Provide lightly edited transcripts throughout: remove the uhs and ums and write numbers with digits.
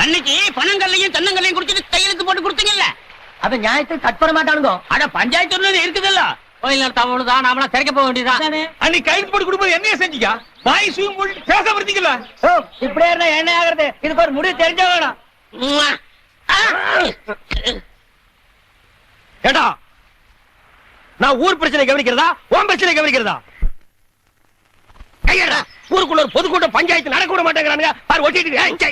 அன்னைக்கு பணங்கள்லையும் தென்னங்கள்லையும் குடிச்சிட்டு கையெழுத்து போட்டு கொடுத்தீங்கல்ல, அது நியாயத்தை கட் பண்ண மாட்டானுங்க. அட பஞ்சாயத்து இருக்குதுல்ல, கோயில் நடத்தாமதான் நாமளா திறக்க போக வேண்டியதான். அன்னைக்கு கையெழுத்து போட்டு கொடுப்பது என்ன செஞ்சீங்க? வாய் சூயும் போட்டு பேச வருத்தீங்களா? இப்படியே இருந்தா என்ன ஆகுறது? இதுக்கு ஒரு முடிவு தெரிஞ்ச வேணும். ஏடா, நான் ஊர் பிரச்சனை கவனிக்கிறதா உன் பிரச்சனை கவனிக்கிறதா? கையடா, ஊருக்குள்ள ஒரு பொதுக்கூட்டம் பஞ்சாயத்து நடக்க விட மாட்டேங்கிறானுங்க. பாரு ஒட்டிட்டு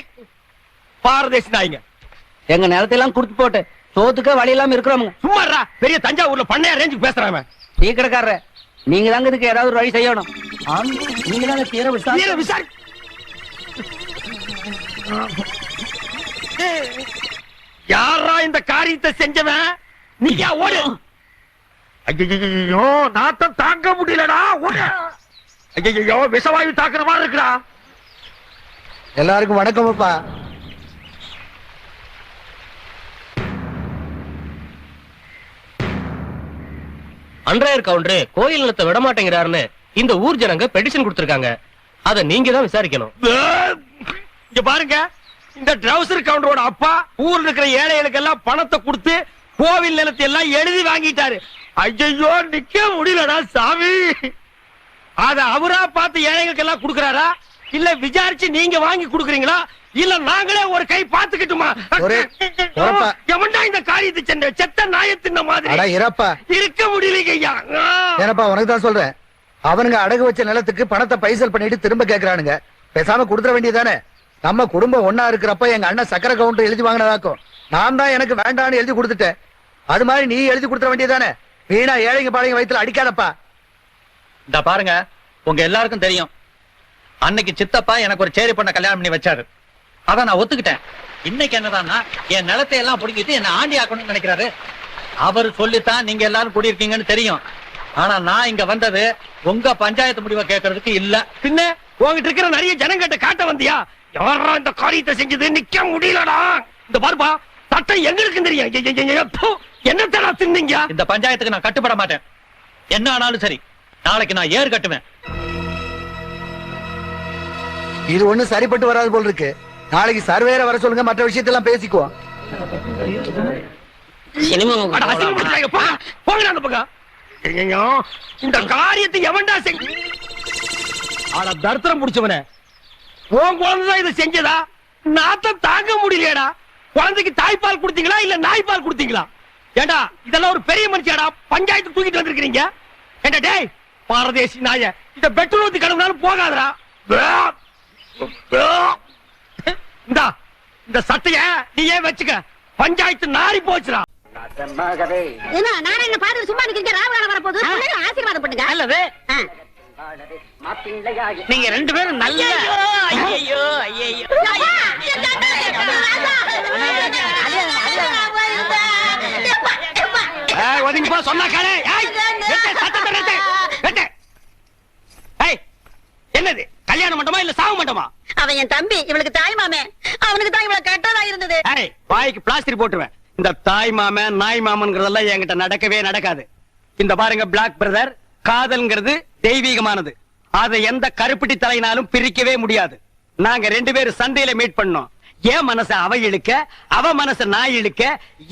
பாரதேசி நாய்ங்க. எங்க நிலத்தையெல்லாம் குடுத்து போட்டு சோத்துக்க வழி இல்லாம இருக்கிறோம். சும்மாறா, பெரிய தஞ்சாவூர்ல பண்ணையா ரேஞ்சுக்கு பேசுறாங்க. டீ கடைக்காரர, நீங்க தாங்க இதுக்கு ஏதாவது ஒரு வழி செய்யணும். நீங்க தாங்க தீர விசாரி. யாரா இந்த காரியத்தை செஞ்சவன்? நீங்க ஓடு. ஐயோ, நாத்தம் தாங்க முடியலடா, ஓடு. ஐயோ, விஷவாயு தாக்குற மாதிரி இருக்குடா. எல்லாருக்கும் வணக்கம் அப்பா. அன்றாயர் கவுண்டரு கோயில் நிலத்தை விட மாட்டேங்கிறாருன்னு இந்த ஊர் ஜனங்க பெட்டிஷன் கொடுத்திருக்காங்க. அத நீங்க தான் விசாரிக்கணும். இங்க பாருங்க, இந்த ட்ரௌசர் கவுண்டரோட அப்பா ஊர்ல இருக்கிற ஏழைகளுக்கு எல்லாம் பணத்தை கொடுத்து கோவில் நிலத்தை எல்லாம் எழுதி வாங்கிட்டாரு. ஐயோ, நிக்க முடியலடா சாமி. அத அவரா பார்த்து ஏழைகளுக்கு எல்லாம் கொடுக்கறாரா, இல்ல விசாரிச்சு நீங்க வாங்கி கொடுக்கறீங்களா, இல்ல நாங்களே ஒரு கை பாத்துக்கிட்டுமா? எவன்டா இந்த காரியத்தை சென்ற செத்த நாயத்தின் மாதிரி இருக்க முடியலைங்க ஐயா. ஏனப்பா உனக்கு தான் சொல்றேன். அவனுங்க அடகு வச்ச நிலத்துக்கு பணத்தை பைசல் பண்ணிட்டு திரும்ப கேக்குறானுங்க. பேசாம கொடுத்துட வேண்டியதானே. நம்ம குடும்பம் ஒன்னா இருக்கிறப்ப எங்க அண்ணன் சக்கரை கவுண்டர் எழுதி வாங்கினதாக்கும். நான் தான் எனக்கு வேண்டான்னு எழுதி கொடுத்துட்டேன். அது மாதிரி நீ எழுதி கொடுத்துட வேண்டியதானே. வீணா ஏழைங்க பாளைங்க வயித்துல அடிக்காதப்பா. இந்த பாருங்க, உங்க எல்லாருக்கும் தெரியும், அன்னைக்கு சித்தப்பா எனக்கு ஒரு சேரி பொண்ண கல்யாணம் பண்ணி வச்சாரு. அத நான் ஒத்துக்கிட்டேன். இன்னைக்கு என்னதான்னா என் நிலத்தை எல்லாம் பிடிக்கிட்டு என்ன ஆண்டி ஆக்கணும்னு நினைக்கிறாரு. அவர் சொல்லித்தான் நீங்க எல்லாரும் குடியிருக்கீங்கன்னு தெரியும். ஆனா நான் இங்க வந்தது உங்க பஞ்சாயத்து முடிவை கேட்கறதுக்கு இல்ல. பின்ன உங்ககிட்ட இருக்கிற நிறைய ஜனங்கிட்ட காட்ட வந்தியா? யாரா இந்த காரியத்தை செஞ்சது? நிக்க முடியலடா. இந்த பாருப்பா, சட்டம் எங்களுக்கு தெரியும். என்ன தின்னீங்க? இந்த பஞ்சாயத்துக்கு நான் கட்டுப்பட மாட்டேன். என்ன ஆனாலும் சரி, நாளைக்கு நான் ஏறு கட்டுவேன். இது ஒண்ணு சரிப்பட்டு வராது போல் இருக்கு. நாளைக்கு சர்வேர வர சொல்லுங்க, மற்ற விஷயத்தெல்லாம் பேசிக்குவோம். இந்த காரியத்தை எவன்டா செஞ்ச? தரித்திரம் முடிச்சவன, உன் குழந்தைதான் இதை செஞ்சதா? நாத்தம் தாங்க முடியலடா. குழந்தைக்கு தாய்ப்பால் கொடுத்தீங்களா இல்ல நாய்ப்பால் கொடுத்தீங்களா? ஏண்டா, இதெல்லாம் ஒரு பெரிய மனுஷியாடா, பஞ்சாயத்து தூக்கிட்டு வந்திருக்கீங்க. ஏண்டா டேய் பாரதேசி நாய, இந்த பெட்ரோல் ஊத்தி கடவுனாலும் போகாதடா. இந்த சட்டைய நீயே வச்சுக்க. பஞ்சாயத்து நாரி போச்சுடா. ஆசீர்வாதம் பண்ணுங்க. நல்லது. நீங்க ரெண்டு பேரும் நல்ல ஒதுங்கி போ சொன்னா கேளு. என்னது கல்யாண மண்டபமா இல்ல சாவு மண்டபமா? அவன் என் தம்பி, இவளுக்கு தாய் மாமே. அவனுக்கு தான் இவளை கட்டதா இருந்தது. வாய்க்கு பிளாஸ்டிக் போட்டுருவேன். இந்த தாய் மாமன் நாய் மாமன்கிறதெல்லாம் என்கிட்ட நடக்கவே நடக்காது. இந்த பாருங்க பிளாக் பிரதர், காதல்ங்கிறது தெய்வீகமானது. அதை எந்த கருப்பட்டி தலையினாலும் பிரிக்கவே முடியாது. நாங்க ரெண்டு பேரும் சந்தையில மீட் பண்ணோம். என் மனச அவ இழுக்க, அவ மனச நான் இழுக்க,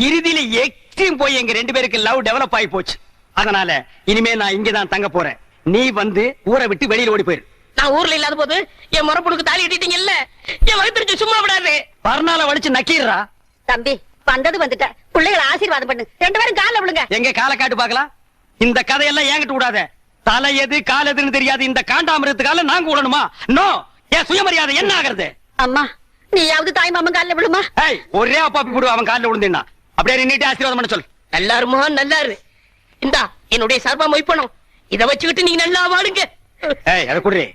இறுதியில எக்ஸ்ட்ரீம் போய் எங்க ரெண்டு பேருக்கு லவ் டெவலப் ஆகி போச்சு. அதனால இனிமே நான் இங்கதான் தங்க போறேன். நீ வந்து ஊரை விட்டு வெளியில ஓடி போயிரு. நான் ஊர்ல இல்லாத போது என் முறப்புனுக்கு தாலி கட்டிட்டீங்கல்ல, என் வயிற்று சும்மா விடாது. பர்னால வலிச்சு நக்கீரா. தம்பி வந்தது வந்துட்ட, பிள்ளைகளை ஆசீர்வாதம் பண்ணு. ரெண்டு பேரும் கால விழுங்க. எங்க கால காட்டு பாக்கலாம். இந்த கதையெல்லாம் ஏங்கிட்டு விடாத. தலை எது கால் எதுன்னு தெரியாது. இந்த காண்டாமிரத்துக்கால நாங்க விடணுமா? நோ. என் சுயமரியாதை என்ன ஆகிறது? அம்மா, நீயாவது தாய் மாமன் கால விழுமா? ஒரே அப்பாப்பி போடு, அவன் காலில் விழுந்தா. அப்படியே நின்னுட்டு ஆசீர்வாதம் பண்ண சொல். நல்லாருமா? நல்லாரு. இந்தா என்னுடைய சார்பா மொய்ப்பணும். இதை வச்சுக்கிட்டு நீங்க நல்லா வாடுங்க. அதை குடுறே.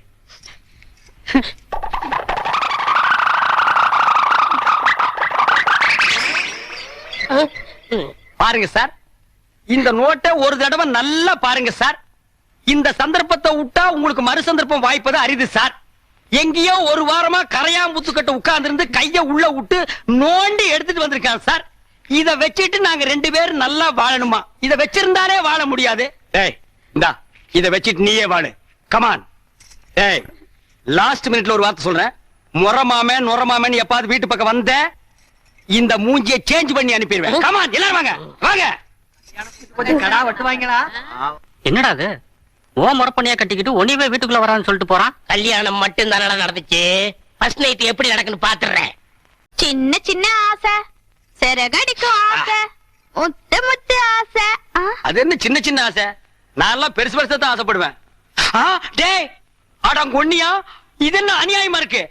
பாருங்க சார், இந்த நோட்டை ஒரு தடவை நல்லா பாருங்க சார். இந்த சந்தர்ப்பத்தை விட்டா உங்களுக்கு மறு சந்தர்ப்பம் வாய்ப்பது அரிது சார். எங்கேயோ ஒரு வாரமா கரையாம்புத்துக்கிட்ட உட்கார்ந்து இருந்து கைய உள்ள விட்டு நோண்டி எடுத்துட்டு வந்திருக்கான் சார். இத வச்சிட்டு நாங்க ரெண்டு பேரும் நல்லா வாழணுமா? இத வச்சிருந்தாலே வாழ முடியாது. இந்தா இத வச்சிட்டு நீயே வாழு. கமான். லாஸ்ட் மினிட்ல ஒரு வார்த்தை சொல்றேன். முறமாமன் நுறமாமன் எப்பாவது வீட்டு பக்கம் வந்த இந்த மூஞ்சியை சேஞ்ச் பண்ணி அனுப்பிடுவேன். கமான் எல்லாரும் வாங்க வாங்க. கடா வெட்டுவாங்களா? என்னடா அது ஓ முறப்பண்ணியா கட்டிக்கிட்டு ஒனிவே வீட்டுக்குள்ள வரான்னு சொல்லிட்டு போறான். கல்யாணம் மட்டும் தானடா நடந்துச்சு. ஃபர்ஸ்ட் நைட் எப்படி நடக்குன்னு பாத்துறேன். சின்ன சின்ன ஆசை, சிறகடிக்கும் ஆசை, முத்து முத்து ஆசை. அது என்ன சின்ன சின்ன ஆசை? நான் எல்லாம் பெருசு பெருசா தான் ஆசைப்படுவேன். டேய் அடங்கொன்னியா, இது என்ன அநியாயமா இருக்கு?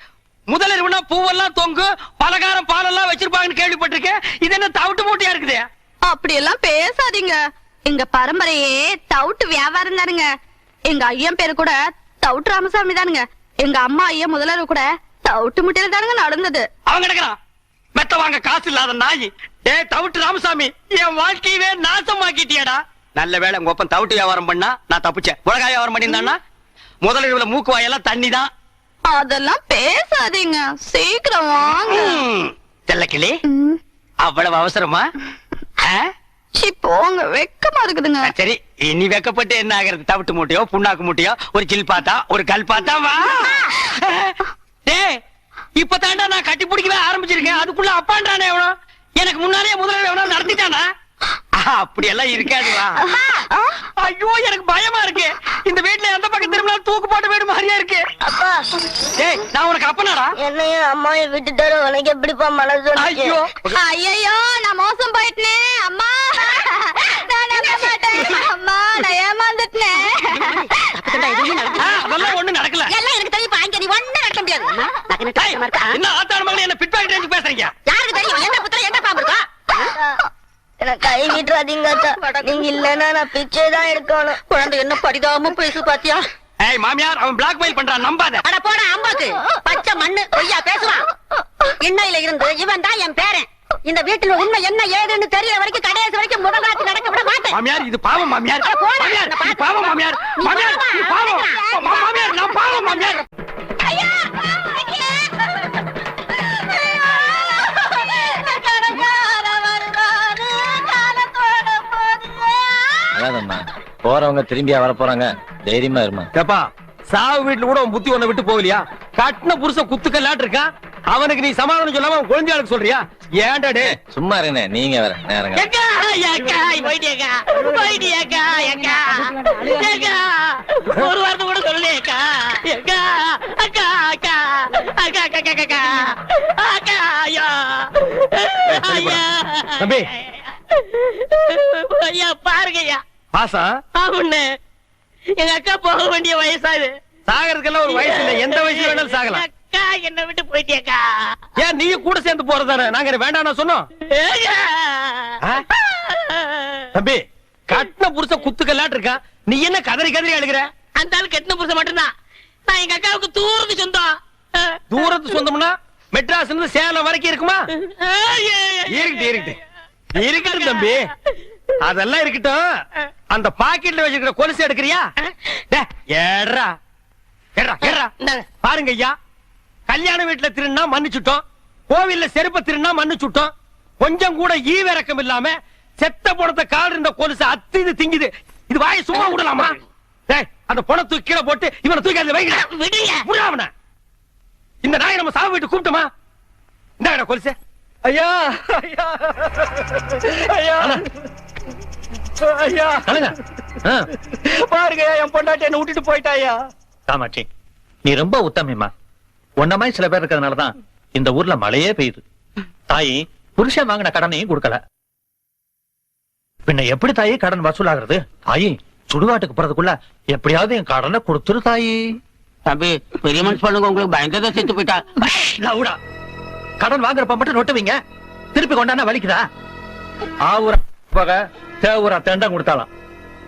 முதலிரவுனா பூவெல்லாம் தொங்கு பலகாரம் பாலெல்லாம் வச்சிருப்பாங்கன்னு கேள்விப்பட்டிருக்கேன். இது என்ன தவிட்டு மூட்டையா இருக்குது? அப்படி எல்லாம் பேசாதீங்க. எங்க பரம்பரையே தவுட்டு வியாபாரம் தானுங்க. எங்க ஐயன் பேரு கூட தவுட்டு ராமசாமி தானுங்க. எங்க அம்மா ஐயன் முதலரு கூட தவுட்டு முட்டையில தானுங்க நடந்தது. அவங்க கிடக்குறான் மெத்த வாங்க காசு இல்லாத நாய். டேய் தவிட்டு ராமசாமி, என் வாழ்க்கையவே நாசமாக்கிட்டியாடா. நல்ல வேளை உங்க ஒப்பன் தவிட்டு வியாபாரம் பண்ணா நான் தப்பிச்சேன். உலகாய வியாபாரம் பண்ணியிருந்தான்னா முதலிரவுல மூக்கு வாயெல்லாம் தண்ணி தான். அதெல்லாம் பேசாதீங்க, சீக்கிரம் வாங்க. செல்லக்கிளி, அவ்வளவு அவசரமா? சி போங்க, வெக்கமா இருக்குதுங்க. சரி, இனி வெக்கப்பட்டு என்ன ஆகிறது? தவிட்டு மூட்டையோ புண்ணாக்கு மூட்டையோ ஒரு சில் பாத்தா ஒரு கல் பாத்தா வா. டேய் இப்பதாண்டா நான் கட்டி பிடிக்கவே ஆரம்பிச்சிருக்கேன். அதுக்குள்ள அப்பான்றானே எவனோ எனக்கு முன்னாலே முதல்ல எவனோ நடத்திட்டானா? அப்படி எல்லாம் இருக்காது வா. ஐயோ எனக்கு பயமா இருக்கு. இந்த வீட்டுல எந்த பக்கம் திரும்பினாலும் தூக்கு போட்ட வீடு மாதிரியா இருக்கு. டேய் நான் உனக்கு அப்பனாடா. என்னையும் அம்மாவையும் விட்டுட்டாரு, உனக்கு எப்படிப்பா மனசு? ஐயோ ஐயோ நான் மோசம் போயிட்டேன் அம்மா. நான் நம்ப மாட்டேன் அம்மா, நான் ஏமாந்துட்டேன். அதெல்லாம் ஒண்ணு நடக்கல. எல்லாம் எனக்கு தெரியும், பாங்க நீ ஒண்ணு நடக்க முடியாது. என்ன ஆத்தாடு மகளே, என்ன பிட்பாக்கெட் ரேஞ்சுக்கு பேசுறீங்க? யாருக்கு தெரியும் என்ன புத்தகம் என்ன பாம்பு இருக்கா? எனக்கு கை விட்டுறாதீங்க, நீங்க இல்லன்னா நான் பிச்சை தான் எடுக்கணும். குழந்தை என்ன பரிதாபமும் பேசு பாத்தியா? ஏய் மாமியார், அவன் பிளாக்மெயில் பண்றான், நம்பாத. அட போடா அம்மாக்கு பச்சை மண்ணு பொய்யா பேசுவான். இன்னையில இருந்து இவன் தான் என் பேரன். இந்த வீட்டுல உண்மை என்ன ஏதுன்னு தெரியற வரைக்கும் கடைசி வரைக்கும் முதலாத்து நடக்க விட மாட்டேன். மாமியார் இது பாவம் மாமியார். மாமியார் இது பாவம் மாமியார். மாமியார் இது பாவம். மாமியார் நான் பாவம் மாமியார். ஐயா அதாதம்மா, போறவங்க திரும்பியா வர போறாங்க, தைரியமா இருமா. ஏப்பா சாவு வீட்டுல கூட உன் புத்தி ஒண்ணு விட்டு போகலையா? கட்டின புருஷன் குத்துக்கல்லாட்டு இருக்கா, அவனுக்கு நீ சமாதானம் சொல்லாம குழந்தையாளுக்கு சொல்றியா? ஏன்டா டே சும்மா இருங்க, நீங்க வேற நேரங்க. ஒரு வார்த்தை கூட சொல்லு. தம்பி ஐயா பாருங்கய்யா, பாசா ஆமாண்ணே, எங்க அக்கா போக வேண்டிய வயசாது. சாகறதுக்கெல்லாம் ஒரு வயசு இல்ல, எந்த வயசுல வேணாலும் சாகலாம். அக்கா என்ன விட்டு போயிட்டியக்கா. ஏன் நீ கூட சேர்ந்து போறதானே? நாங்க வேண்டாம் சொன்னோம். தம்பி கட்டின புருஷன் குத்துக்கல்லாட்டு இருக்கா, நீ என்ன கதறி கதறி அழுகிற? அந்த ஆள் கட்டின புருஷன் மட்டும்தான். நான் எங்க அக்காவுக்கு தூரத்து சொந்தம். தூரத்து சொந்தம்னா மெட்ராஸ்ல இருந்து சேலம் வரைக்கும் இருக்குமா? இருக்கட்டும் தம்பி, அதெல்லாம் இருக்கட்டும். அந்த பாக்கெட்ல வச்சிருக்கிற கொலுசு எடுக்கிறியா? ஏறா ஏறா ஏறா. பாருங்க ஐயா, கல்யாண வீட்டுல திருநா மன்னிச்சுட்டோம், கோவில்ல செருப்ப திருநா மன்னிச்சுட்டோம். கொஞ்சம் கூட ஈவிரக்கம் இல்லாம செத்த பணத்தை கால் இருந்த கொலுசு அத்து திங்குது. இது வாயை சும்மா விடலாமா? அந்த பணம் தூக்கி கீழே போட்டு இவனை தூக்கி அதுல வைக்க. இந்த நாயை நம்ம சாவு வீட்டு கூப்பிட்டோமா? இந்த கொலுசு ஐயா ஐயா ஐயா ஐயா பாருங்க, என் பொண்டாட்டி என்ன விட்டுட்டு போயிட்டாயா. காமாட்சி, நீ ரொம்ப உத்தமிமா. உன்ன மாதிரி சில பேர் இருக்கிறதுனாலதான் இந்த ஊர்ல மழையே பெய்யுது. தாயி புருஷன் வாங்கின கடனையும் கொடுக்கல, பின்ன எப்படி தாயி கடன் வசூலாகிறது? தாயி சுடுகாட்டுக்கு போறதுக்குள்ள எப்படியாவது என் கடனை கொடுத்துரு தாயி. தம்பி பெரிய மனுஷன் பண்ணுங்க, உங்களுக்கு பயங்கரதா செத்து போயிட்டா. லவுடா, கடன் வாங்குறப்ப மட்டும் நொட்டுவீங்க, திருப்பி கொண்டானா வலிக்குதா? ஆவுரா பகை தேவுரா தெண்டம் கொடுத்தாலாம்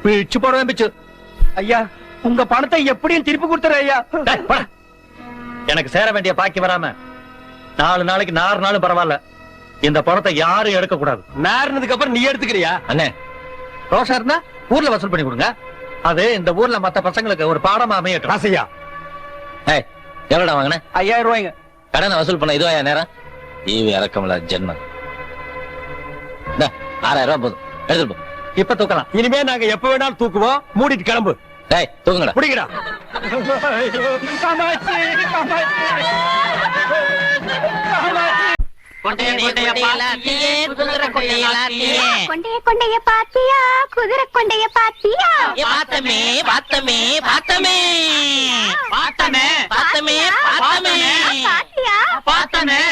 பிச்சு போடுவேன் பிச்சு. ஐயா உங்க பணத்தை எப்படியும் திருப்பி கொடுத்துற ஐயா. எனக்கு சேர வேண்டிய பாக்கி வராம 4 நாளைக்கு 4 நாளும் பரவாயில்ல, இந்த பணத்தை யாரும் எடுக்க கூடாது. நேர்னதுக்கு அப்புறம் நீ எடுத்துக்கிறியா? அண்ணே ரோஷா இருந்தா ஊர்ல வசூல் பண்ணி கொடுங்க, அது இந்த ஊர்ல மத்த பசங்களுக்கு ஒரு பாடமா அமையட்டும். ராசையா எவ்வளோடா வாங்கின? 5000 ரூபாய்ங்க. கடனை வசூல் பண்ண இதுவா நேரம்? ஈவி இறக்கமில்ல ஜென்மம். 6000 ரூபாய் போதும், எடுத்துட்டு போ. இப்ப தூக்கலாம். இனிமே நாங்க எப்ப வேணாலும் தூக்குவோம். மூடிட்டு கிளம்பு. தூக்குங்கடா. பிடிக்கடா. கொண்டைய பாத்தியா குதிரை கொண்டைய பாத்தியா பார்த்தமே பார்த்தமே பார்த்தமே பார்த்தமே பார்த்தமே பார்த்தமே பாத்தியா பார்த்தமே.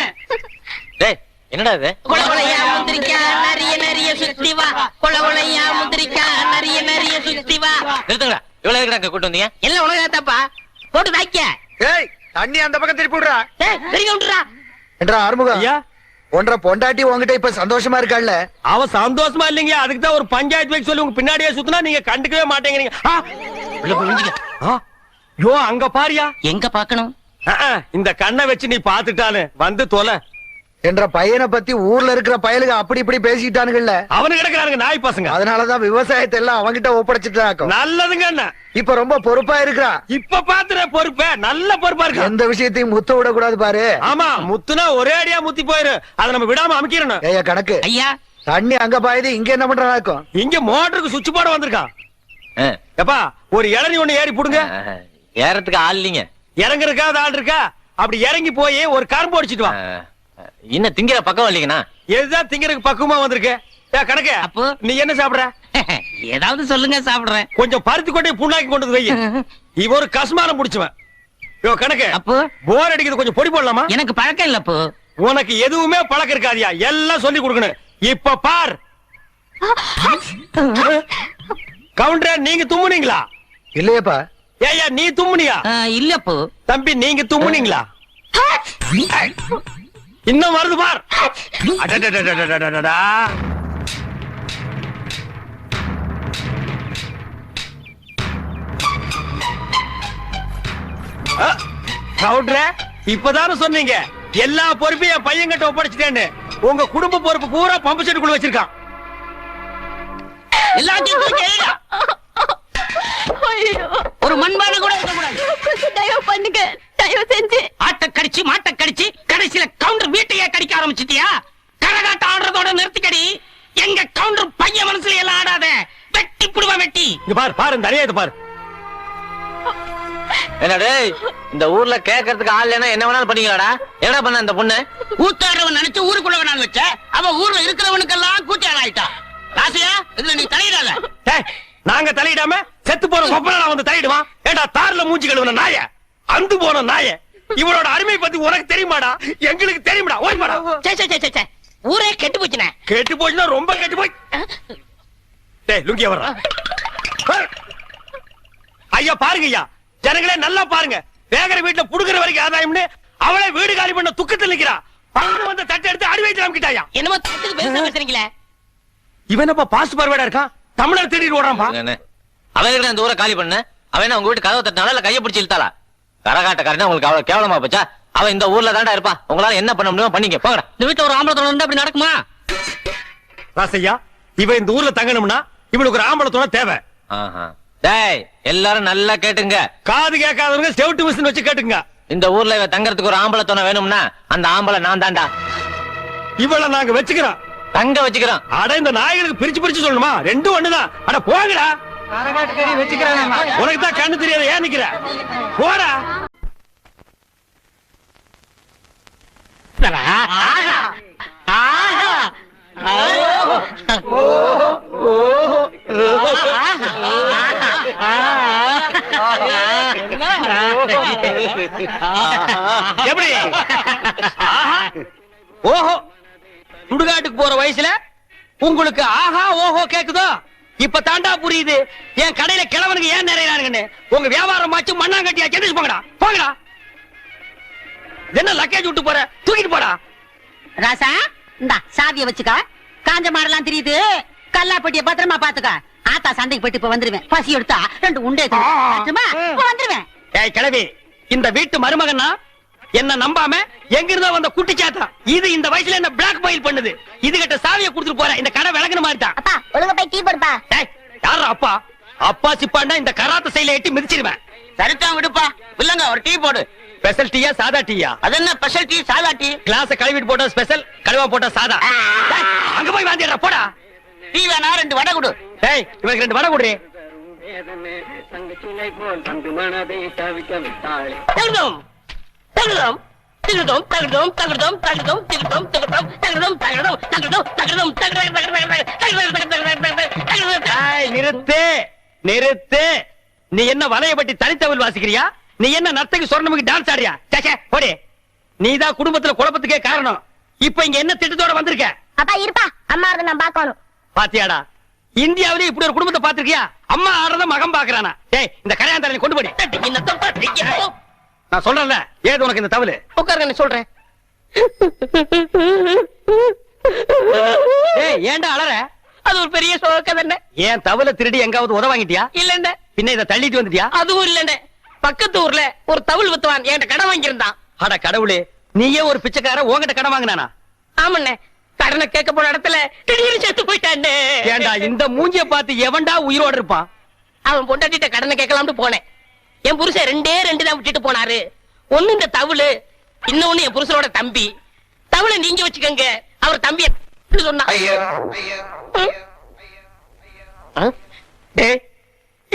டேய் என்னடா இது? கொலவளையா முந்திரிக்கா நிறைய நிறைய சுத்தி வா. கொலவளையா முந்திரிக்கா நிறைய நிறைய சுத்தி வா. நிறுத்துங்கடா. இவ்வளவு எதுக்குடா கூட்டு வந்தீங்க? எல்லாம் உலகத்தாப்பா போட்டு தாய்க்க. ஏய் தண்ணி அந்த பக்கம் திருப்பி விடுறா. பெரிய விட்டுறா. என்றா ஆறுமுகம் ஐயா ஒன்றரை பொண்டாட்டி உங்ககிட்ட இப்ப சந்தோஷமா இருக்காள்ல? அவ சந்தோஷமா இல்லைங்க. அதுக்கு தான் ஒரு பஞ்சாயத்து வைக்க சொல்லி உங்க பின்னாடியே சுத்தினா நீங்க கண்டுக்கவே மாட்டேங்கிறீங்க. யோ அங்க பாரியா. எங்க பாக்கணும்? இந்த கண்ணை வச்சு நீ பாத்துட்டானு வந்து தொலை. என்ற பையனை பத்தி ஊர்ல இருக்கிற பயலுக்கு அப்படி இப்படி பேசிக்கிட்டானுங்கல்ல, அவனு கிடக்குறானுங்க நாய் பசங்க. அதனாலதான் விவசாயத்தை எல்லாம் அவங்கிட்ட ஒப்படைச்சிட்டாக்கும். நல்லதுங்க அண்ணா. இப்ப ரொம்ப பொறுப்பா இருக்கிறா. இப்ப பாத்துற பொறுப்ப நல்ல பொறுப்பா இருக்கு. எந்த விஷயத்தையும் முத்த விட கூடாது பாரு. ஆமா முத்துனா ஒரே அடியா முத்தி போயிரு. அதை நம்ம விடாம அமைக்கிறோம். ஏய்யா கணக்கு ஐயா தண்ணி அங்க பாயுது, இங்க என்ன பண்றாக்கும்? இங்க மோட்டருக்கு சுவிட்ச் போட வந்திருக்கான். எப்பா ஒரு இளநீ ஒண்ணு ஏறி புடுங்க. ஏறத்துக்கு ஆள் இல்லைங்க. இறங்குறதுக்காவது ஆள் இருக்கா? அப்படி இறங்கி போய் ஒரு கரும்பு அடிச்சிட்டு வா. இன்னும் திங்கிற பக்கம் இல்லைங்கண்ணா. எதுதான் திங்கிறதுக்கு பக்குவமா வந்திருக்கு. கணக்கு அப்போ நீ என்ன சாப்பிடுற? ஏதாவது சொல்லுங்க சாப்பிடுறேன். கொஞ்சம் பருத்தி கொண்டே புண்ணாக்கி கொண்டு வந்து வை. இவ ஒரு கஸ்மாரம் புடிச்சுவன். யோ கணக்கு அப்போ போர் அடிக்கிறது கொஞ்சம் பொடி போடலாமா? எனக்கு பழக்கம் இல்ல. அப்போ உனக்கு எதுவுமே பழக்கம் இருக்காதியா. எல்லாம் சொல்லி கொடுக்கணும். இப்ப பார் கவுண்டர், நீங்க தும்முனீங்களா? இல்லையப்பா. ஏய்யா நீ தும்முனியா? இல்ல. அப்போ தம்பி நீங்க தும்முனீங்களா? இன்னும் வருது பார். அடடடடடடடடா. கவுண்டரே இப்பதானே சொன்னீங்க எல்லா பொறுப்பையும் என் பையன் கிட்ட ஒப்படைச்சிட்டேன்னு. உங்க குடும்ப பொறுப்பு பூரா பம்பு செட்டுக்குள்ள வச்சிருக்கான். எல்லாத்தையும் தூக்கி எறிடா. ஒரு மண்பானை கூட இருக்கக்கூடாது. தயவு பண்ணுங்க, தயவு செஞ்சு. ஆட்ட கடிச்சு மாட்ட கடிச்சு கடைசியில கவுண்டர் வீட்டையே கடிக்க ஆரம்பிச்சிட்டியா? கரகாட்ட ஆடுறதோட நிறுத்திக்கடி. எங்க கவுண்டர் பையன் மனசுல எல்லாம் ஆடாத. வெட்டி புடுவா வெட்டி. இங்க பார் பாரு இந்த அநியாயத்தை பாரு. என்னடே இந்த ஊர்ல கேட்கறதுக்கு ஆள் இல்லைன்னா என்ன வேணாலும் பண்ணீங்களாடா? என்ன பண்ண இந்த பொண்ணு? ஊத்தாடுறவன் நினைச்சு ஊருக்குள்ள வேணாலும் வச்ச. அவ ஊர்ல இருக்கிறவனுக்கெல்லாம் கூட்டியாள் ஆயிட்டா. ராசியா இதுல நீ தலையிடாத. டேய், நாங்க தலையிடாம செத்து போற கொப்பனா வந்து தலையிடுவான். ஏண்டா தார்ல மூஞ்சி கழுவுன நாய, அந்து போன நாய. இவனோட அருமை பத்தி உனக்கு தெரியுமாடா? எங்களுக்கு தெரியுமாடா? ஓய் மாடா. சே சே சே சே ஊரே கெட்டு போச்சுனே. கெட்டு போச்சுன்னா ரொம்ப கெட்டு போய். டேய் லுங்கிய வர்றா. ஐயா பாருங்க ஐயா, ஜனங்களே நல்லா பாருங்க. வேகர வீட்டுல புடுங்குற வரைக்கும் ஆதாயம்னு அவளை வீடு காலி பண்ண துக்கத்தில் நிக்கிறா. பங்கு வந்த தட்டை எடுத்து அடி வைத்து நமக்கிட்டாயா. என்னமோ தட்டுக்கு பேச பேசுறீங்களே. இவன் என்னப்பா பாஸ்ட் பார்வேடா இருக்கான்? தமிழர் தேடிட்டு ஓடுறான்பா. அவன் இந்த ஊரை காலி பண்ண அவன் உங்க வீட்டு கதவை தட்டினால இல்ல கையை பிடிச்சி இழுத்தாளா? கரகாட்டக்காரனா உங்களுக்கு அவ்வளவு கேவலமா போச்சா? அவன் இந்த ஊர்ல தாண்டா இருப்பா. உங்களால என்ன பண்ண முடியுமோ பண்ணீங்க போங்கடா. இந்த வீட்டுல ஒரு ஆம்பளை தொடர்ந்து அப்படி நடக்குமா? ராசையா இவன் இந்த ஊர்ல தங்கணும்னா இவனுக்கு ஒரு ஆம்பளை துணை தேவை. டேய் எல்லாரும் நல்லா கேட்டுங்க. காது கேட்காதவங்க செவுட்டு மிஷின் வச்சு கேட்டுங்க. இந்த ஊர்ல இவ தங்கறதுக்கு ஒரு ஆம்பளை துணை வேணும்னா அந்த ஆம்பளை நான் தாண்டா. இவள நாங்க வச்சுக்கிறோம், தங்க வச்சுக்கிறோம். அட இந்த நாய்களுக்கு பிரிச்சு பிரிச்சு சொல்லணுமா? ரெண்டும் ஒண்ணுதான். அட போங்கடா. உனக்கு தான் கண்ணு தெரியாத ஏன் நிக்கிற? போடா. எப்படி? ஓஹோ, சுடுகாட்டுக்கு போற வயசுல உங்களுக்கு ஆஹா ஓஹோ கேக்குதோ? இப்ப தாண்டா புரியுது என் கடையில கிழவனுக்கு ஏன் நிறையறானுங்கன்னு. உங்க வியாபாரம் ஆச்சு மண்ணாங்கட்டியா சென்னை போங்கடா போங்கடா. என்ன லக்கேஜ் விட்டு போற? தூக்கிட்டு போடா. ராசா இந்தா சாவிய வச்சுக்க. காஞ்ச மாடெல்லாம் தெரியுது. கல்லாப்பட்டிய பத்திரமா பாத்துக்க. ஆத்தா சண்டைக்கு போயிட்டு இப்ப வந்துருவேன். பசி எடுத்தா 2 உண்டை வந்துருவேன். ஏய் கிழவி, இந்த வீட்டு மருமகன்னா என்ன நம்பாம எங்க இருந்தா வந்த குட்டி சாத்தா இது இந்த வயசுல என்ன பிளாக் மெயில் பண்ணுது. இது கிட்ட சாவியை கொடுத்துட்டு போற. இந்த கடை விளக்குன மாதிரி தான். அப்பா ஒழுங்கா போய் டீ போடுப்பா. ஏய் யாரா அப்பா? அப்பா சிப்பாண்டா இந்த கராத்த சைல எட்டி மிதிச்சிடுவேன். சரிதான் விடுப்பா. இல்லங்க ஒரு டீ போடு. ஸ்பெஷல் டீயா சாதா டீயா? அது என்ன ஸ்பெஷல் டீ சாதா டீ? கிளாஸ் கழுவிட்டு போட்டா ஸ்பெஷல், கழுவா போட்டா சாதா. அங்க போய் வாந்திடா போடா. டீ வேணா 2 வடை கொடு. டேய் இவனுக்கு 2 வடை குடுறே. தகுதோம் தகுதோம் தகுதோம் தகுதோம் தகுதோம் தகுதோம் தகுதோம் தகுதோம் தகுதோம் தகுதோம் தகுதோம் தகுதோம் நிறுத்து நிறுத்து. நீ என்ன வலையப்பட்டி தனித்தவள் வாசிக்கிறியா? நீ என்ன நர்த்தகி சொர்ணமுக்கு டான்ஸ் ஆடியா? சேச்சே போடி. நீதான் குடும்பத்துல குழப்பத்துக்கே காரணம். இப்ப இங்க என்ன திட்டத்தோட வந்திருக்க? அப்பா இருப்பா, அம்மா அதை நான் பாக்கணும். பாத்தியாடா, இந்தியாவிலே இப்படி ஒரு குடும்பத்தை பாத்திருக்கியா? அம்மா ஆடுறத மகன் பாக்குறானா? டேய், இந்த கரையாந்தலை கொண்டு போடி. நான் சொல்றேன்ல, ஏது உனக்கு இந்த தவளு? உட்காருங்க சொல்றேன். ஏய், ஏன்டா அலற? அது ஒரு பெரிய சோக தானே. ஏன் தவளை திருடி எங்காவது உத வாங்கிட்டியா? இல்லண்ட. பின்ன இதை தள்ளிட்டு வந்துட்டியா? அதுவும் இல்லண்ட. பக்கத்து ஊர்ல ஒரு தவுள் வித்துவான் என்கிட்ட கடன் வாங்கியிருந்தான். அட கடவுளே, நீயே ஒரு பிச்சைக்கார உன்கிட்ட கடன் வாங்கினானா? ஆமண்ணே, கடனை கேட்க போன இடத்துல திடீர்னு செத்து போயிட்டானே. ஏண்டா இந்த மூஞ்சிய பார்த்து எவன்டா உயிரோட இருப்பான்? அவன் பொண்டாட்டிட்ட கடனை கேட்கலாம்னு போனேன். என் புருஷன் ரெண்டே தான் விட்டுட்டு போனாரு. ஒண்ணு இந்த தவுளு, இன்னொன்னு என் புருஷனோட தம்பி. தவுளை நீங்க வச்சுக்கங்க, அவர் தம்பிய சொன்னா. டேய்,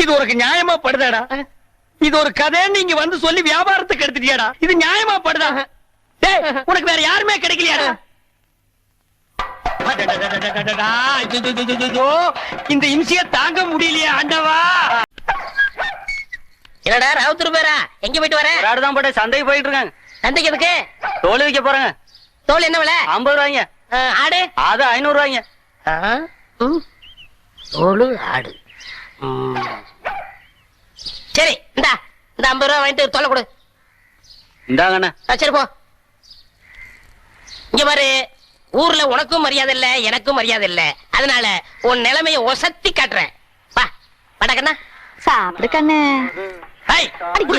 இது உனக்கு நியாயமா படுதாடா? இது ஒரு கதை நீங்க வந்து சொல்லி வியாபாரத்துக்கு எடுத்துட்டியாடா? இது நியாயமா படுதா? டேய், உனக்கு வேற யாருமே கிடைக்கலையாடா? இந்த இம்சிய தாங்க முடியலையா ஆண்டவா? என்னடா ராவுத்தூர் பேரா, எங்க போயிட்டு வர? ஆடுதான் போட்டு சந்தைக்கு போயிட்டு இருக்காங்க. சந்தைக்கு எதுக்கு? தோல் விற்க போறாங்க. தோல் என்ன விலை? 50 ரூபாய்ங்க. ஆடு அது 500 ரூபாய்ங்க. தோல் ஆடு. சரி, இந்த 50 ரூபாய் வாங்கிட்டு தொலை கொடு. இந்தாங்கண்ணா. சரி போ. இங்க பாரு, ஊர்ல உனக்கும் மரியாதை இல்ல, எனக்கும் மரியாதை இல்ல. அதனால உன் நிலைமைய ஒசத்தி காட்டுறேன். வா படக்கண்ணா. சாப்பிடு கண்ணு. ஏய்,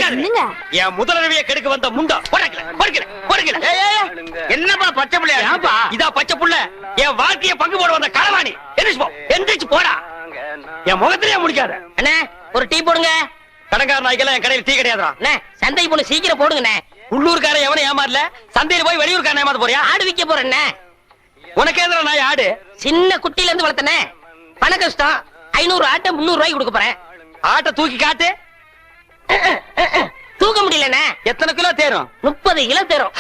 என்னங்க? என் முதலரவியை கெடுக்க வந்த முண்டா. என்னப்பா பச்சை பிள்ளையா? இதா பச்சை புள்ள. என் வாழ்க்கைய பங்கு போட வந்த களவாணி. எந்திரிச்சு போடா. என் முகத்திலேயே முடிக்காத. அண்ணே, ஒரு டீ போடுங்க. கடங்கார நாய்க்கெல்லாம் என் கடையில் டீ கிடையாதுடா. அண்ணே, சந்தைக்கு போன சீக்கிரம் போடுங்கண்ணே. உள்ளூர்காரன் எவனை ஏமாறல, சந்தையில போய் வெளியூர்காரன் ஏமாத்த போறியா? ஆடு விக்க போறேண்ணே. உனக்கு எதிர நாய் ஆடு? சின்ன குட்டில இருந்து வளர்த்தனே. பண கஷ்டம். 500 ஆட்டை 300 ரூபாய்க்கு கொடுக்க போறேன். ஆட்டை தூக்கி காட்டு. தூக்க முடியலண்ணே. எத்தனை கிலோ தேரும்? 30 கிலோ தரும்.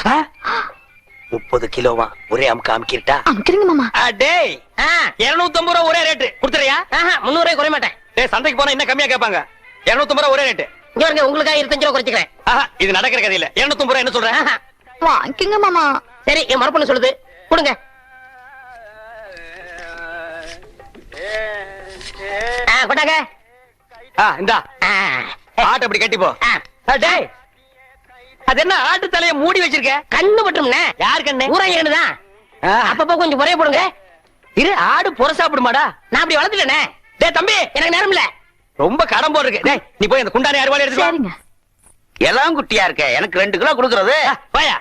30 கிலோவா? ஒரே அமுக்க அமுக்கிட்டா? அமுக்கிறீங்க மாமா. டேய், 250 ரூபா ஒரே ரேட்டு கொடுத்துறியா? 300 ரூபாய் குறைய மாட்டேன். டேய், சந்தைக்கு போனா இன்னும் கம்மியா கேட்பாங்க. 250 ரூபா ஒரே ரேட்டு. இங்க பாருங்க, உங்களுக்காக 25 ரூபா குறைச்சிக்கிறேன். இது நடக்கிற கதை இல்ல. 250 ரூபா என்ன சொல்றேன்? வாங்கிக்கங்க மாமா. சரி, என் மரப்பொண்ணு சொல்லுது, கொடுங்க. கொண்டாங்க. இந்தா ஆட்டை அப்படி கட்டி போ. டேய், அது என்ன ஆட்டு தலைய மூடி வச்சிருக்க? கண்ணு பட்டும்ண்ணே. யார் கண்ணு? ஊராங்க கண்ணுதான். அப்பப்போ கொஞ்சம் குறைய போடுங்க. இரு, ஆடு புற சாப்பிடுமாடா? நான் அப்படி வளர்த்துட்டேனே. டேய் தம்பி, எனக்கு நேரம் இல்ல. ரொம்ப கடன் போடு இருக்கு. டேய், நீ போய் அந்த குண்டானி அறுவாளை எடுத்து சரிங்க. எல்லாம் குட்டியா இருக்க. எனக்கு 2 கிலோ கொடுக்கறது. போயா.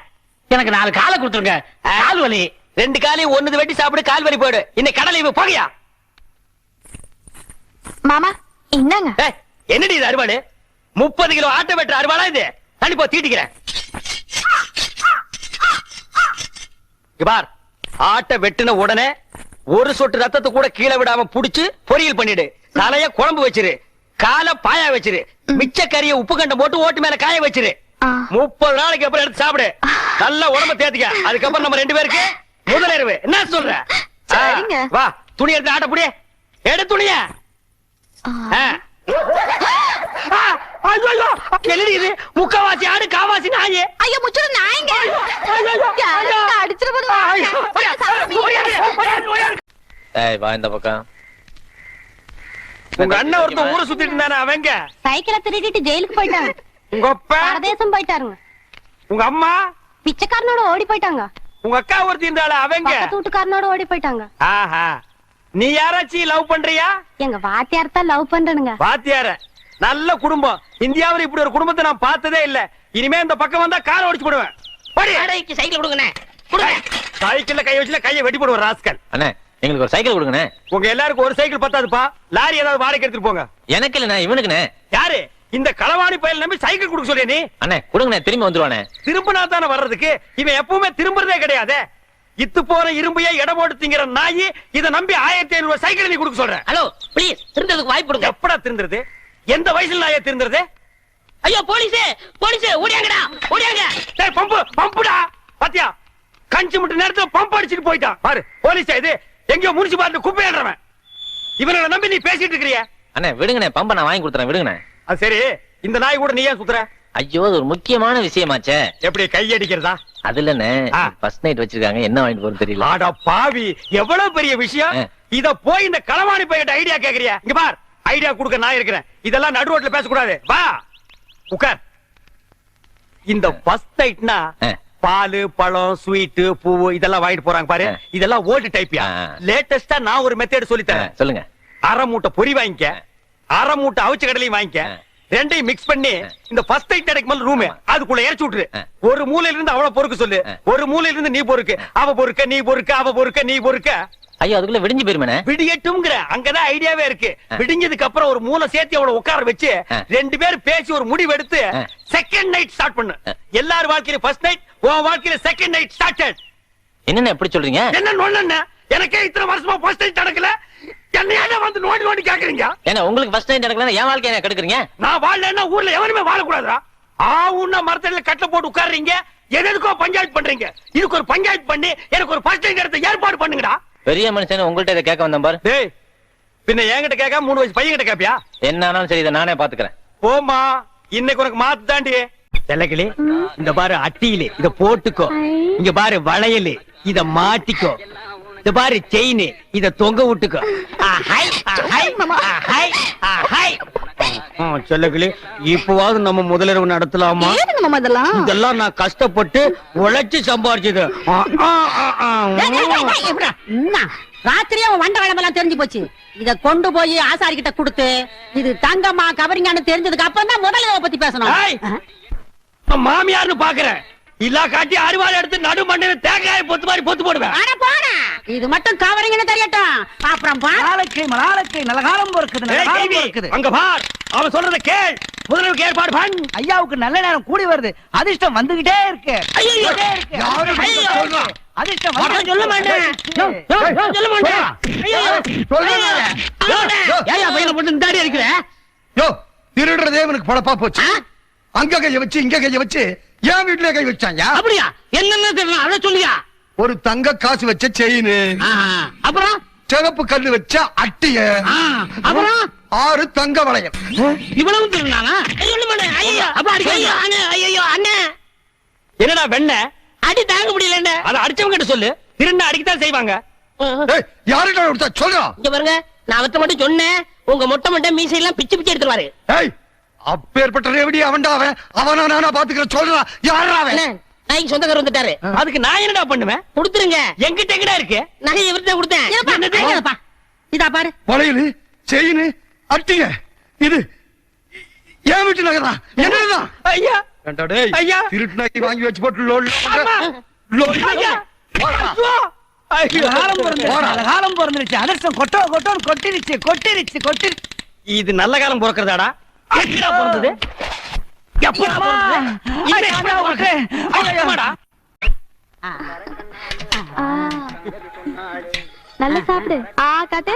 எனக்கு 4 காலை கொடுத்துருங்க. கால் வலி. 2 காலையும் ஒண்ணுது வெட்டி சாப்பிடு, கால் வலி போயிடு. இன்னைக்கு கடலை இவ போகையா? மாமா என்னங்க? என்னடி இது அறுவாடு? 30 கிலோ ஆட்டை வெட்டுற அறுவாளா இது? தண்ணி போ, தீட்டிக்கிறேன். பார், ஆட்டை வெட்டின உடனே ஒரு சொட்டு ரத்தத்தை கூட கீழே விடாம புடிச்சு பொரியல் பண்ணிடு. தலைய குழம்பு வச்சிரு, காலை பாயா வச்சிரு, மிச்ச கறிய உப்பு கண்டம் போட்டு ஓட்டு மேல காய வச்சிரு. 30 நாளைக்கு அப்புறம் எடுத்து சாப்பிடு. நல்ல உடம்ப தேத்திக்க. அதுக்கப்புறம் நம்ம 2 பேருக்கு முதலிரவு. என்ன சொல்ற? சரிங்க. வா, துணி எடுத்து ஆட்ட புடி. எடு துணிய. இது முக்கவாசி ஆடு, காவாசி நாயே. ஐயோ முச்சுரு நாயங்க. அடிச்சிட்டு ஏய், வா இந்த பக்கம். உங்க அண்ணன் ஒருத்தன் ஊரை சுத்திட்டு இருந்தானே, அவங்க சைக்கிளை திருடிட்டு ஜெயிலுக்கு போயிட்டாங்க. உங்க அப்பா பரதேசம் போயிட்டாருங்க. உங்க அம்மா பிச்சைக்காரனோட ஓடி போயிட்டாங்க. உங்க அக்கா ஒருத்தி இருந்தால அவங்க பக்கத்து வீட்டுக்காரனோட ஓடி போயிட்டாங்க. ஆஹா, நீ யாராச்சும் லவ் பண்றியா? எங்க வாத்தியார் தான் லவ் பண்றனுங்க. வாத்தியார? நல்ல குடும்பம். இந்தியாவில் இப்படி ஒரு குடும்பத்தை நான் பார்த்ததே இல்ல. இனிமே இந்த பக்கம் வந்தா காரை ஒடிச்சு போடுவேன். வாடகைக்கு சைக்கிள் கொடுங்கண்ணே. கொடுங்க. சைக்கிள்ல கை வச்சுல கையை வெட்டி போடுவேன் ராஸ்கல். அண்ணே, எங்களுக்கு ஒரு சைக்கிள் கொடுங்கண்ணே. உங்க எல்லாருக்கும் ஒரு சைக்கிள் பத்தாதுப்பா. லாரி ஏதாவது வாடகை எடுத்துட்டு போங்க. எனக்கு இல்லண்ணே, இவனுக்குண்ணே. யாரு இந்த களவாணி பயல் நம்பி சைக்கிள் கொடுக்க சொல்லிய நீ? அண்ணே கொடுங்கண்ணே, திரும்பி வந்துருவானே. திரும்பினா தானே வர்றதுக்கு. இவன் எப்பவுமே திரும்புறதே கிடையாது. இத்து போற இரும்பையே இடம் போட்டு திங்கிற நாயி இதை நம்பி 1500 ரூபாய் சைக்கிள் நீ கொடுக்க சொல்ற. ஹலோ, ப்ளீஸ் திருந்ததுக்கு வாய்ப்பு கொடுங்க. எப்படா திருந்துறது? எந்த வயசுல நான் திருந்துறது? ஐயோ போலீஸே போலீஸே ஓடியாங்கடா ஓடியாங்க. டேய் பம்புடா பாத்தியா, கஞ்சி முட்டு நேரத்துல பம்ப் அடிச்சிட்டு போயிட்டான் பாரு. போலீஸ் இது எங்கயோ முனிசிபாலிட்டி குப்பையாடுறவன். இவனை நம்பி நீ பேசிட்டு இருக்கிறிய. அண்ணே விடுங்கண்ணே, பம்ப நான் வாங்கி கொடுத்துறேன் விடுங்கண்ணே. அது சரி, இந்த நாய் கூட நீ ஏன் சுத்துற? ஐயோ அது ஒரு முக்கியமான விஷயமாச்சே. எப்படி கை அடிக்கிறதா? அது இல்லண்ணே, ஃபர்ஸ்ட் நைட் வச்சிருக்காங்க, என்ன வாங்கிட்டு போறது தெரியல. ஆடா பாவி, எவ்வளவு பெரிய விஷயம். இத போய் இந்த களவாணி பையிட்ட ஐடியா கேக்குறியா? இங்க பார், ஐடியா கொடுக்க நான் இருக்கிறேன். இதெல்லாம் நடு ரோட்ல பேசக்கூடாது. வா உட்கார். இந்த ஃபர்ஸ்ட் நைட்னா பால் பழம் ஸ்வீட் பூவு இதெல்லாம் வாங்கிட்டு போறாங்க பாரு. இதெல்லாம் ஓல்டு டைப்யா. லேட்டஸ்டா நான் ஒரு மெத்தட் சொல்லி தரேன். சொல்லுங்க. அரை மூட்டை பொரி வாங்கிக்க, அரை மூட்டை அவிச்ச கடலையும் வாங்கிக்க, ரெண்டையும் மிக்ஸ் பண்ணி இந்த ஃபர்ஸ்ட் நைட் நடக்கும் ரூம் அதுக்குள்ள இறச்சி விட்டுரு. ஒரு மூலையில இருந்து அவள பொறுக்க சொல்லு, ஒரு மூலையில இருந்து நீ பொறுக்கு. அவ பொறுக்க நீ பொறுக்க, அவ பொறுக்க நீ பொறுக்க. ஐயோ அதுக்குள்ள விடிஞ்சு போயிருமே. விடியட்டும்ங்கற அங்கதான் ஐடியாவே இருக்கு. விடிஞ்சதுக்கு அப்புறம் ஒரு மூளை சேர்த்து அவளை உட்கார வச்சு ரெண்டு பேரும் பேசி ஒரு முடிவு எடுத்து செகண்ட் நைட் ஸ்டார்ட் பண்ணு. எல்லார் வாழ்க்கையில ஃபர்ஸ்ட் நைட், உன் வாழ்க்கையில செகண்ட் நைட் ஸ்டார்டட். என்னென்ன எப்படி சொல்றீங்க? என்ன நோண்ணே, எனக்கே இத்தனை வருஷமா ஃபர்ஸ்ட் நைட் நடக்கல, என்னையால வந்து நோண்டி நோண்டி கேக்குறீங்க? ஏன்னா உங்களுக்கு ஃபர்ஸ்ட் நைட் நடக்கல, என் வாழ்க்கைய என்ன கெடுக்குறீங்க? நான் வாழலன்னா ஊர்ல எவனுமே வாழக்கூடாதா? ஆவுன்னா மரத்தடியில கட்டை போட்டு உட்கார்றீங்க, எதுக்கோ பஞ்சாயத்து பண்றீங்க. இதுக்கு ஒரு பஞ்சாயத்து பண்ணி எனக்கு ஒரு ஃபர்ஸ்ட் நைட் எடுத்து ஏற்பாடு பண்ணுங்கடா. பெரிய மனுஷன் உங்கள்ட்ட இதை கேட்க வந்தேன் பாரு. டேய் பின்ன என்கிட்ட கேட்காம 3 வயசு பையன் கிட்ட கேப்பியா? என்ன ஆனாலும் சரி, இதை நானே பாத்துக்கிறேன். போமா, இன்னைக்கு உனக்கு மாத்து தாண்டி. செல்லக்கிளி இந்த பாரு அட்டியில இத போட்டுக்கோ. இங்க பாரு வளையல், இத மாட்டிக்கோ. இந்த பாரு செயின், இத தொங்க விட்டுக்கோ. செல்லக்கிளி இப்பவாவது நம்ம முதலிரவு நடத்தலாமா? இதெல்லாம் நான் கஷ்டப்பட்டு உழைச்சு சம்பாரிச்சது. ராத்திரியே வண்ட வளமெல்லாம் தெரிஞ்சு போச்சு. இத கொண்டு போய் ஆசாரி கிட்ட கொடுத்து இது தங்கம்மா கவரிங்கான்னு தெரிஞ்சதுக்கு அப்புறம் தான் முதலிரவை பத்தி பேசணும். மாமியார்னு பாக்குறேன், இல்லா காட்டி அறுவாள் எடுத்து நடு மண்ணில தேங்காய பொத்து மாதிரி பொத்து போடுவேன். இது மட்டும் கவரிங்கன்னு தெரியட்டும், அப்புறம் மலாலக்கை நல்ல காலம் பொறுக்குது. அங்க பார், அவன் சொல்றத கேள். முதல்வர் ஏற்பாடு பண்ணு. ஐயாவுக்கு நல்ல நேரம் கூடி வருது, அதிர்ஷ்டம் வந்துகிட்டே இருக்கு. அதிர்ஷ்டம் சொல்ல மாட்டேன் சொல்ல மாட்டேன். ஏயா பையனை போட்டு இந்த அடி அடிக்கிற? யோ திருடுறதே இவனுக்கு பொழப்பா போச்சு. அங்க கைய வச்சு இங்க கைய வச்சு என் வீட்டுல கை வச்சாங்க. அப்படியா? என்னன்னு தெரியல, அத சொல்லியா? ஒரு தங்க காசு வச்ச செயின், அப்புறம் சிவப்பு கல்லு வச்ச அட்டிய, அப்புறம் 6 தங்க வளையம். இவ்வளவு திருநானா? ஐயோ அண்ணே, என்னடா வெண்ண அடி தாங்க முடியல. அதை அடிச்சவங்க கிட்ட சொல்லு, திருண்ண அடிக்கத்தான் செய்வாங்க. யாருடா கொடுத்தா சொல்றா? இங்க பாருங்க, நான் அவர்த்த மட்டும் சொன்னேன், உங்க மொட்டை மொட்டை மீசை எல்லாம் பிச்சு பிச்சு எடுத்துருவாரு. அப்பேற்பட்ட ரேவடி அவன்டா அவன். அவனா நானா பாத்துக்கிறேன் சொல்றா. யாரா அவன்? நாய்க்கு சொந்தக்காரர் வந்துட்டாரு. அதுக்கு நான் என்னடா பண்ணுவேன்? கொடுத்துருங்க. எங்கிட்ட எங்கடா இருக்கு? நகை இவர்கிட்ட கொடுத்தேன். இதா பாரு, வளையல் செயின் அட்டிய, இது என் வீட்டு நகைதா. என்னடா ஐயா ஐயா திருட்டு நகை வாங்கி வச்சு போட்டு லோல் காலம் பிறந்துருச்சு. அதிர்ஷ்டம் கொட்டோ கொட்டோன்னு கொட்டிருச்சு கொட்டிருச்சு கொட்டிருச்சு. இது நல்ல காலம் பிறக்கிறதாடா? எப்படா பிறந்தது? எப்படா பிறந்தது? நல்லா சாப்பிடு. காட்டு.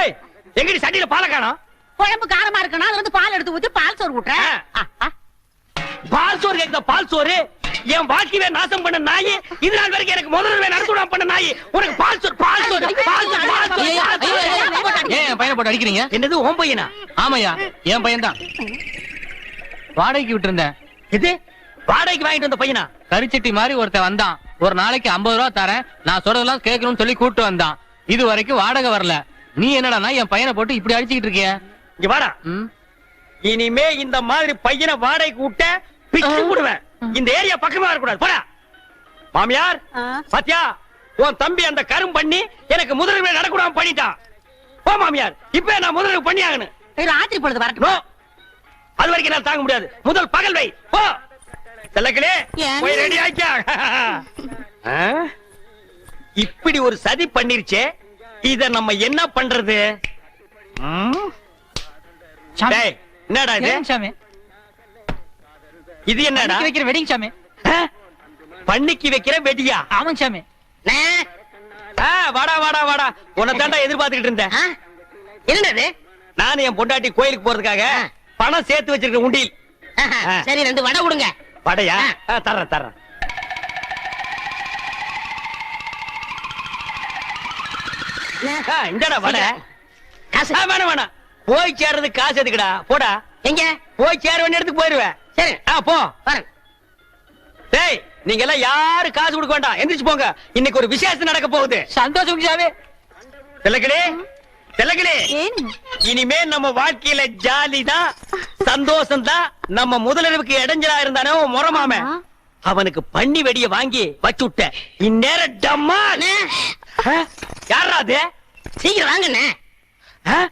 ஏய் எங்கடி சட்டியில பாலை காணோம்? குழம்பு காரமா இருக்கணும், அதுல இருந்து பால் எடுத்து ஊத்தி பால் சோறு விட்டுறேன். பால் சோறு கேக்குதா? பால் சோறு என் வாழ்க்கையை நாசம் பண்ண நாய், இது நாள் வரைக்கும் எனக்கு முதல்ல நடத்துடா பண்ண நாய், உனக்கு பால் சோறு பால் சோறு பால் சோறு பால் சோறு. ஏன் என் பையனை போட்டு அடிக்கிறீங்க? என்னது உன் பையனா? ஆமாய்யா, என் பையன் தான். வாடகைக்கு விட்டு இருந்தேன். இது வாடகைக்கு வாங்கிட்டு வந்த பையனா? கரிச்சட்டி மாதிரி ஒருத்தன் வந்தான். ஒரு நாளைக்கு 50 ரூபா தரேன், நான் சொல்றதெல்லாம் கேட்கணும்னு சொல்லி கூட்டு வந்தான். இது வரைக்கும் வாடகை வரல. நீ என்னடா என் பையனை போட்டு இப்படி அடிச்சுக்கிட்டு இருக்கிய? இங்க வாடா, இனிமே இந்த மாதிரி பையனை வாடகைக்கு விட்ட பிச்சு விடுவேன். இந்த ஏரியா பக்கமே வரக்கூடாது. போடா. மாமியார் சத்யா, உன் தம்பி அந்த கரும் பண்ணி எனக்கு முதலில் நடக்கூடாம பண்ணிட்டான். போ மாமியார், இப்ப நான் முதலில் பண்ணி ஆகணும். ராத்திரி பொழுது வரட்டும், அது வரைக்கும் நான் தாங்க முடியாது. முதல் பகல் வை. போ செல்லக்கிளே, போய் ரெடி ஆக்கியா. இப்படி ஒரு சதி பண்ணிருச்சே, இத நம்ம என்ன பண்றது? என்னடா இது? இது என்னடா? வைக்கிற வெடிங் சாமி. பண்ணிக்கு வைக்கிற வெடியா? ஆமாங்க சாமி. வாடா வாடா வாடா, உன்னை தாண்டா எதிர்பார்த்துக்கிட்டு இருந்தேன். என்னது நானும் என் பொண்டாட்டி கோயிலுக்கு போறதுக்காக பணம் சேர்த்து வச்சிருக்க உண்டியில். சரி 2 வடை கொடுங்க. வடையா? தர்றேன். இந்தடா வடை. காசு வேணாம். போய் சேர்றதுக்கு காசு எதுக்குடா? போடா. எங்க போய் சேர வேண்டிய இடத்துக்கு போயிருவேன். சரி போ. வரேன். டேய், நீங்க எல்லாம் யாரு காசு கொடுக்க வேண்டாம், எந்திரிச்சு போங்க. இன்னைக்கு ஒரு விசேஷம் நடக்க போகுது. சந்தோஷம் சாமி. திலகடே, ஏனுங்க இனிமே நம்ம வாழ்க்கையில ஜாலி தான், சந்தோஷம் தான். நம்ம முதலிரவுக்கு இடைஞ்சலா இருந்தானே முறமாம, அவனுக்கு பண்ணி வெடிய வாங்கி வச்சு விட்ட. இந்நேரம் டம்மா. யாரா அது? சீக்கிரம் வாங்கண்ணே.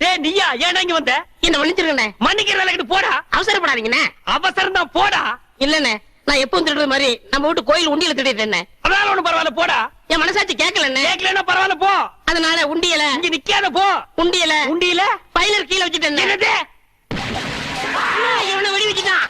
டேய் நீயா? ஏன் இங்க வந்த? என்ன மன்னிச்சிருங்கண்ணே. மன்னிக்கிற வேலைக்கு போடா. அவசரப்படாதீங்கண்ணே. அவசரம் தான், போடா. இல்லண்ணே, நான் எப்பவும் திருடுற மாதிரி நம்ம வீட்டு கோயில் உண்டியல திருடிட்டேன். அதனால ஒண்ணும் பரவாயில்ல, போடா. என் மனசாட்சி கேட்கலண்ணே. கேட்கலன்னா பரவாயில்ல, போ. அதனால உண்டியல இங்க நிக்காத, போ. உண்டியல உண்டியில பைலர் கீழே வச்சுட்டேன். என்னது? இவனை வெடி வச்சுட்டான்.